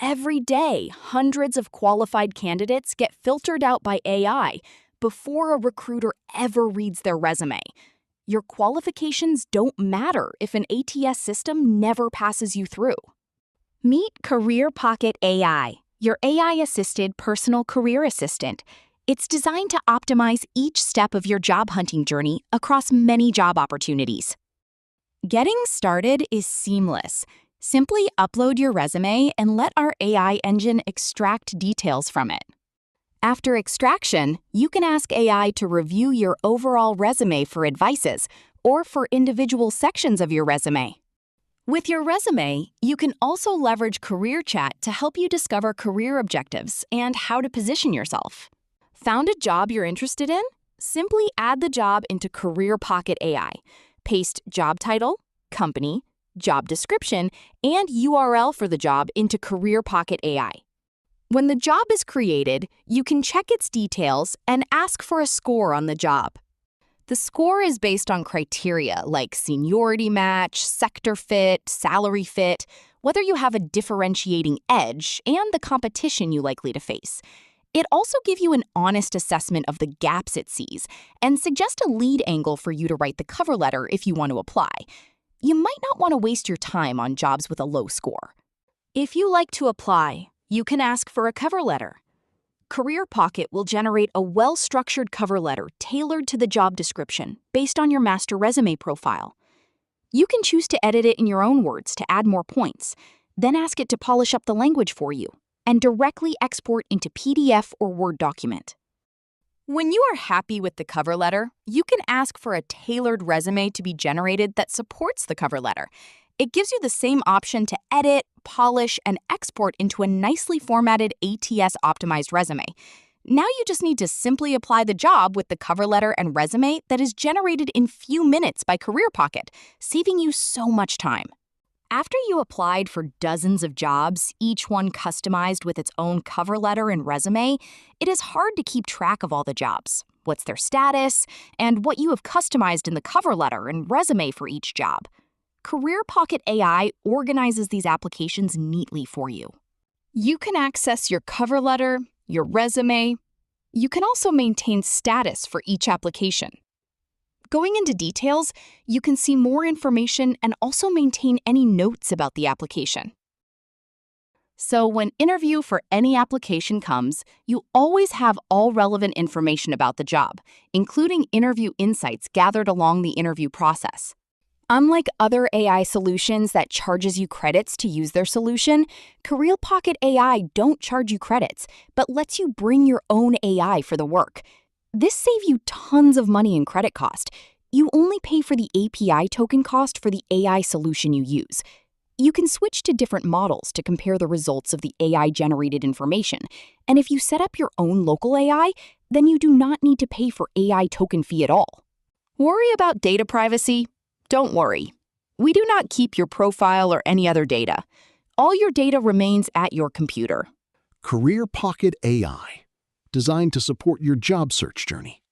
Every day, hundreds of qualified candidates get filtered out by AI before a recruiter ever reads their resume. Your qualifications don't matter if an ATS system never passes you through. Meet CareerPocket AI, your AI-assisted personal career assistant. It's designed to optimize each step of your job hunting journey across many job opportunities. Getting started is seamless. Simply upload your resume and let our AI engine extract details from it. After extraction, you can ask AI to review your overall resume for advices or for individual sections of your resume. With your resume, you can also leverage Career Chat to help you discover career objectives and how to position yourself. Found a job you're interested in? Simply add the job into CareerPocket AI. Paste job title, company, job description, and URL for the job into CareerPocket AI. When the job is created, you can check its details and ask for a score on the job. The score is based on criteria like seniority match, sector fit, salary fit, whether you have a differentiating edge, and the competition you likely to face. It also gives you an honest assessment of the gaps it sees and suggests a lead angle for you to write the cover letter if you want to apply. You might not want to waste your time on jobs with a low score. If you like to apply, you can ask for a cover letter. CareerPocket will generate a well-structured cover letter tailored to the job description based on your master resume profile. You can choose to edit it in your own words to add more points, then ask it to polish up the language for you, and directly export into PDF or Word document. When you are happy with the cover letter, you can ask for a tailored resume to be generated that supports the cover letter. It gives you the same option to edit, polish, and export into a nicely formatted ATS-optimized resume. Now you just need to simply apply the job with the cover letter and resume that is generated in few minutes by CareerPocket, saving you so much time. After you applied for dozens of jobs, each one customized with its own cover letter and resume, it is hard to keep track of all the jobs, what's their status, and what you have customized in the cover letter and resume for each job. CareerPocket AI organizes these applications neatly for you. You can access your cover letter, your resume. You can also maintain status for each application. Going into details, you can see more information and also maintain any notes about the application. So when interview for any application comes, you always have all relevant information about the job, including interview insights gathered along the interview process. Unlike other AI solutions that charges you credits to use their solution, CareerPocket AI don't charge you credits, but lets you bring your own AI for the work. This saves you tons of money in credit cost. You only pay for the API token cost for the AI solution you use. You can switch to different models to compare the results of the AI-generated information. And if you set up your own local AI, then you do not need to pay for AI token fee at all. Worry about data privacy? Don't worry. We do not keep your profile or any other data. All your data remains at your computer. CareerPocket AI, designed to support your job search journey.